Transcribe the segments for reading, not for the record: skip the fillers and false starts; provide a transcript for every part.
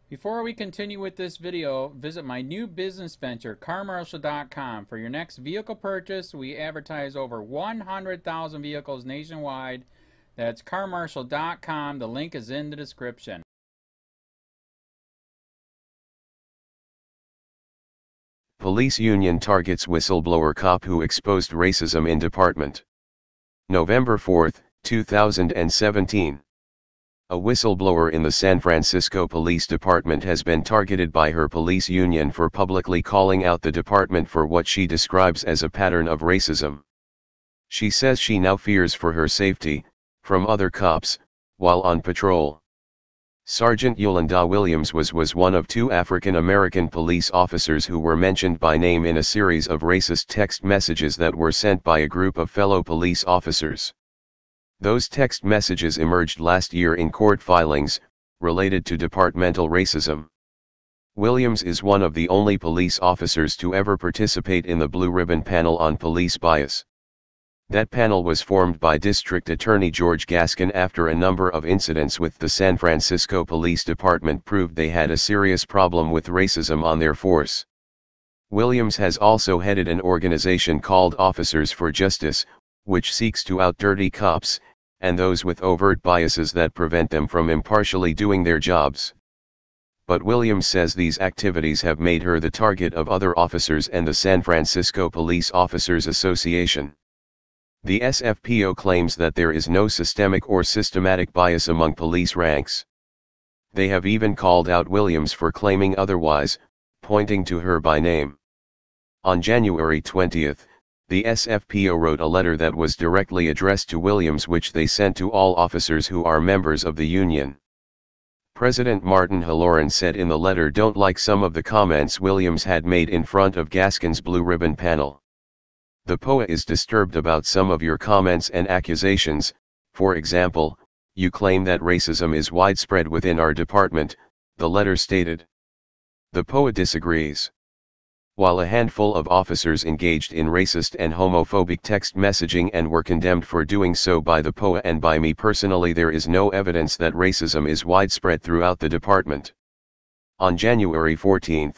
Before we continue with this video, visit my new business venture, carmarshal.com. For your next vehicle purchase, we advertise over 100,000 vehicles nationwide. That's carmarshal.com. The link is in the description. Police union targets whistleblower cop who exposed racism in department. November 4, 2017. A whistleblower in the San Francisco Police Department has been targeted by her police union for publicly calling out the department for what she describes as a pattern of racism. She says she now fears for her safety from other cops while on patrol. Sergeant Yolanda Williams was one of two African American police officers who were mentioned by name in a series of racist text messages that were sent by a group of fellow police officers. Those text messages emerged last year in court filings related to departmental racism. Williams is one of the only police officers to ever participate in the Blue Ribbon Panel on Police Bias. That panel was formed by District Attorney George Gaskin after a number of incidents with the San Francisco Police Department proved they had a serious problem with racism on their force. Williams has also headed an organization called Officers for Justice, which seeks to out dirty cops and those with overt biases that prevent them from impartially doing their jobs. But Williams says these activities have made her the target of other officers and the San Francisco Police Officers Association. The SFPO claims that there is no systemic or systematic bias among police ranks. They have even called out Williams for claiming otherwise, pointing to her by name. On January 20, the SFPO wrote a letter that was directly addressed to Williams, which they sent to all officers who are members of the union. President Martin Halloran said in the letter, "Don't like some of the comments Williams had made in front of Gaskin's Blue Ribbon Panel. The POA is disturbed about some of your comments and accusations. For example, you claim that racism is widespread within our department," the letter stated. The POA disagrees. While a handful of officers engaged in racist and homophobic text messaging and were condemned for doing so by the POA and by me personally, there is no evidence that racism is widespread throughout the department. On January 14,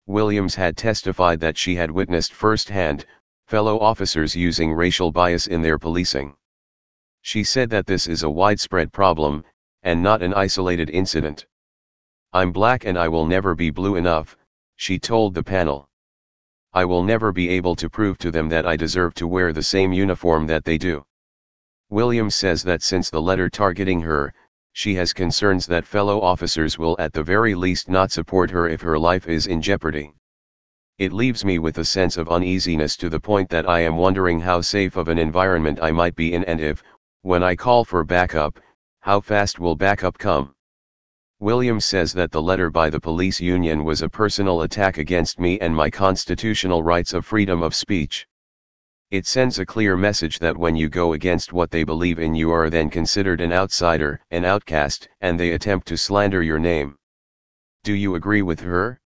Williams had testified that she had witnessed firsthand fellow officers using racial bias in their policing. She said that this is a widespread problem, and not an isolated incident. "I'm black and I will never be blue enough," she told the panel. "I will never be able to prove to them that I deserve to wear the same uniform that they do." Williams says that since the letter targeting her, she has concerns that fellow officers will at the very least not support her if her life is in jeopardy. "It leaves me with a sense of uneasiness to the point that I am wondering how safe of an environment I might be in, and if, when I call for backup, how fast will backup come." Williams says that the letter by the police union was a personal attack against me and my constitutional rights of freedom of speech. "It sends a clear message that when you go against what they believe in, you are then considered an outsider, an outcast, and they attempt to slander your name. Do you agree with her?"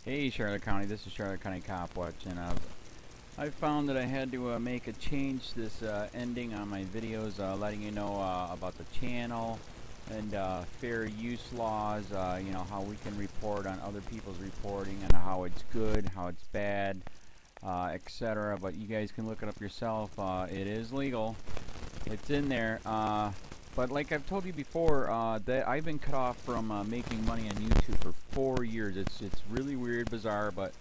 Hey Charlotte County, this is Charlotte County Cop Watch, and I found that I had to make a change this ending on my videos, letting you know about the channel and fair use laws, you know, how we can report on other people's reporting and how it's good, how it's bad, etc. But you guys can look it up yourself. It is legal. It's in there. But like I've told you before, that I've been cut off from making money on YouTube for 4 years. It's really weird, bizarre, but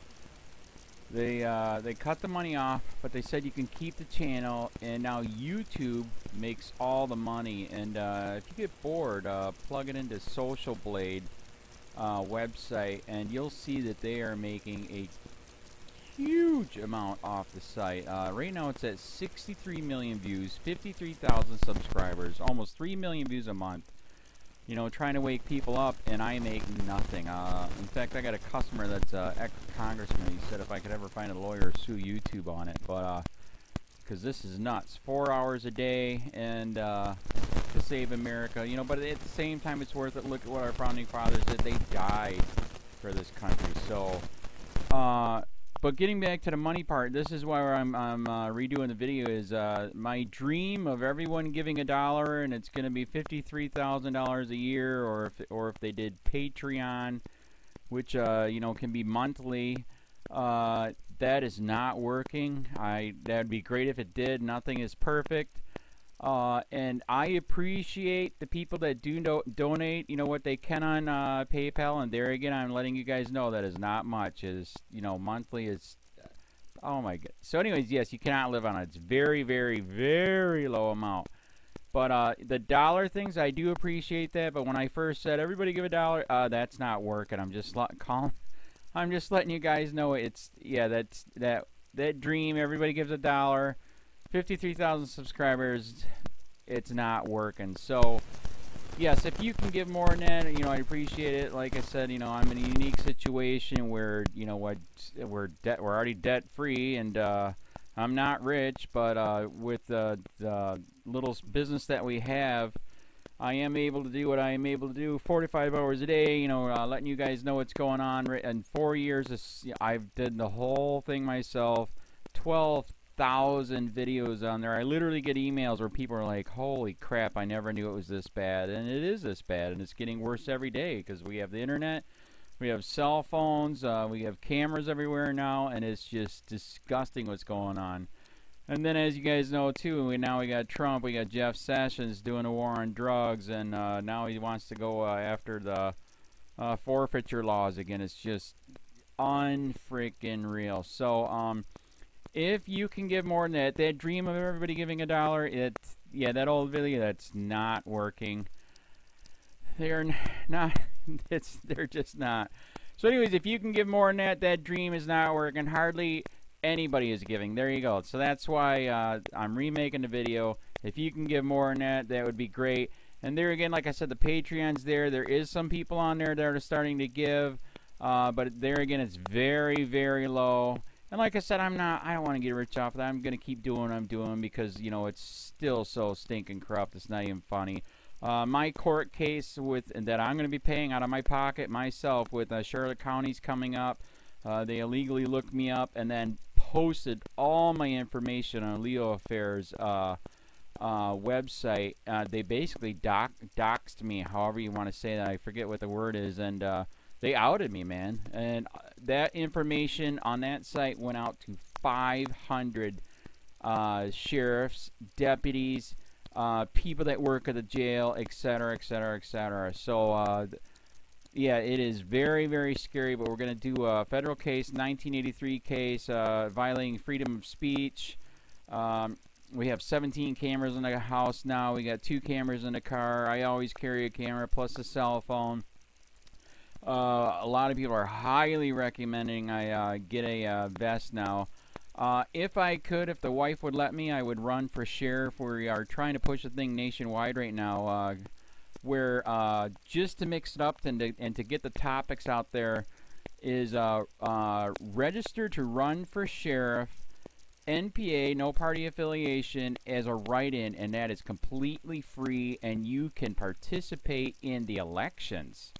they cut the money off, but they said you can keep the channel, and now YouTube makes all the money. And if you get bored, plug it into Social Blade website, and you'll see that they are making a huge amount off the site. Right now it's at 63 million views, 53,000 subscribers, almost 3 million views a month. You know, trying to wake people up, and I make nothing. In fact, I got a customer that's ex-congressman. He said if I could ever find a lawyer, sue YouTube on it. But because this is nuts. 4 hours a day, and to save America. You know, but at the same time, it's worth it. Look at what our founding fathers did. They died for this country. So But getting back to the money part, this is why I'm redoing the video. Is my dream of everyone giving $1, and it's going to be $53,000 a year, or if they did Patreon, which you know, can be monthly. That is not working. That'd be great if it did. Nothing is perfect. And I appreciate the people that do donate, you know, what they can on PayPal. And there again, I'm letting you guys know that is not much. Is, you know, monthly is, oh my god. So anyways, yes, you cannot live on it. It's very, very, very low amount. But the dollar things, I do appreciate that. But when I first said everybody give $1, that's not working. I'm just letting you guys know it's, yeah, that dream. Everybody gives $1. 53,000 subscribers, it's not working. So yes, if you can give more than that, you know, I appreciate it. Like I said, you know, I'm in a unique situation where, you know, we're already debt free, and I'm not rich, but with the little business that we have, I am able to do what I am able to do 45 hours a day, you know, letting you guys know what's going on. In 4 years, I've did the whole thing myself. 12,000 videos on there. I literally get emails where people are like, holy crap, I never knew it was this bad. And it is this bad, and it's getting worse every day because we have the internet, we have cell phones, we have cameras everywhere now, and it's just disgusting what's going on. And then, as you guys know too, now we got Trump, we got Jeff Sessions doing a war on drugs, and now he wants to go after the forfeiture laws again. It's just unfreaking real. So if you can give more than that dream of everybody giving $1, yeah, that old video, that's not working. They're not. They're just not. So anyways, if you can give more than that dream is not working. Hardly anybody is giving. There you go. So that's why I'm remaking the video. If you can give more than that, that would be great. And there again, like I said, the Patreon's there. There is some people on there that are starting to give, but there again, it's very, very low. And like I said, I don't want to get rich off of that. I'm going to keep doing what I'm doing because, you know, it's still so stinking corrupt. It's not even funny. My court case that I'm going to be paying out of my pocket myself with Charlotte County's coming up. They illegally looked me up and then posted all my information on LEOAFFAIRS website. They basically doxed me, however you want to say that. I forget what the word is, and they outed me, man. And that information on that site went out to 500 sheriffs, deputies, people that work at the jail, etc., etc., etc. So yeah, it is very, very scary, but we're going to do a federal case, 1983 case, violating freedom of speech. We have 17 cameras in the house now. We got 2 cameras in the car. I always carry a camera plus a cell phone. A lot of people are highly recommending I get a vest now. If I could, if the wife would let me, I would run for sheriff. We are trying to push the thing nationwide right now, where just to mix it up and to get the topics out there is register to run for sheriff, NPA, no party affiliation, as a write-in, and that is completely free, and you can participate in the elections.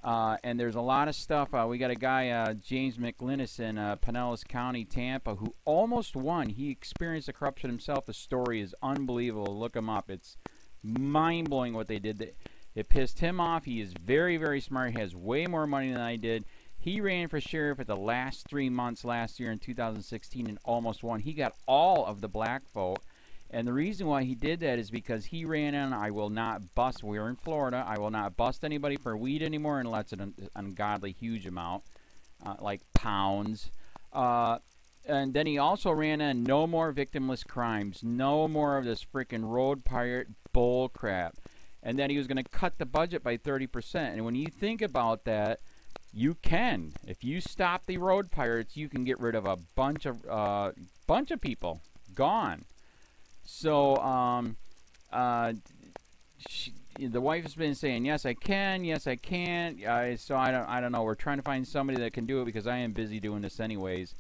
And there's a lot of stuff. We got a guy, James McLinnis in Pinellas County, Tampa, who almost won. He experienced the corruption himself. The story is unbelievable. Look him up. It's mind-blowing what they did. It pissed him off. He is very, very smart. He has way more money than I did. He ran for sheriff at the last 3 months last year in 2016 and almost won. He got all of the black vote. And the reason why he did that is because he ran in, I will not bust, we're in Florida, I will not bust anybody for weed anymore unless it's an ungodly huge amount, like pounds. And then he also ran in, no more victimless crimes, no more of this freaking road pirate bull crap. And then he was going to cut the budget by 30%. And when you think about that, you can. If you stop the road pirates, you can get rid of a bunch of people. Gone. So, the wife has been saying, yes, I can, yes, I can't. So I don't know. We're trying to find somebody that can do it because I am busy doing this anyways.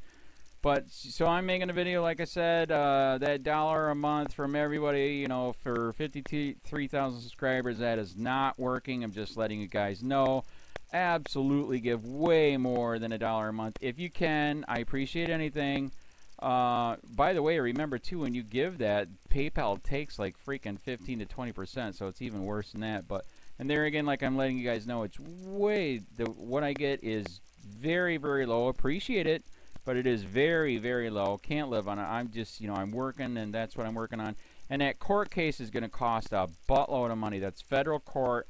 But, so I'm making a video, like I said, that $1 a month from everybody, you know, for 53,000 subscribers, that is not working. I'm just letting you guys know. absolutely give way more than $1 a month. If you can, I appreciate anything. By the way, remember too, when you give that, PayPal takes like freaking 15 to 20%, so it's even worse than that. But and there again, like I'm letting you guys know, it's way what I get is very, very low. Appreciate it, but it is very, very low. Can't live on it. I'm just, you know, I'm working, and that's what I'm working on. And that court case is going to cost a buttload of money. That's federal court.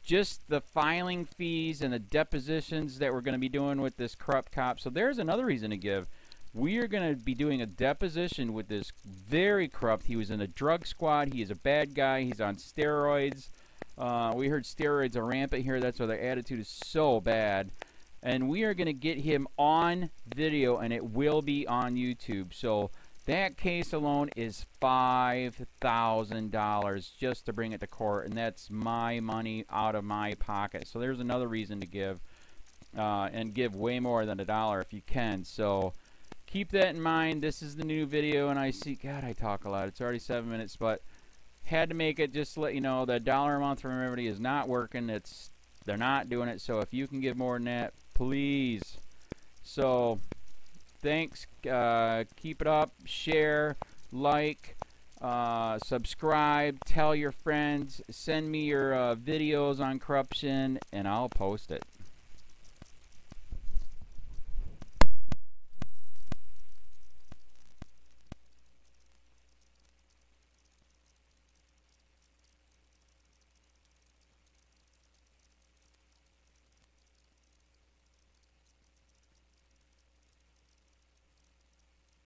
Just the filing fees and the depositions that we're going to be doing with this corrupt cop. So there's another reason to give. We are going to be doing a deposition with this very corrupt. He was in a drug squad. He is a bad guy. He's on steroids. We heard steroids are rampant here. That's why their attitude is so bad. And we are going to get him on video, and it will be on YouTube. So that case alone is $5,000 just to bring it to court, and that's my money out of my pocket. So there's another reason to give, and give way more than $1 if you can. So keep that in mind. This is the new video, and I see, God, I talk a lot. It's already 7 minutes, but had to make it just to let you know that $1 a month from Remedy is not working. They're not doing it. So if you can give more than that, please. So thanks. Keep it up. Share, like, subscribe, tell your friends, send me your videos on corruption, and I'll post it.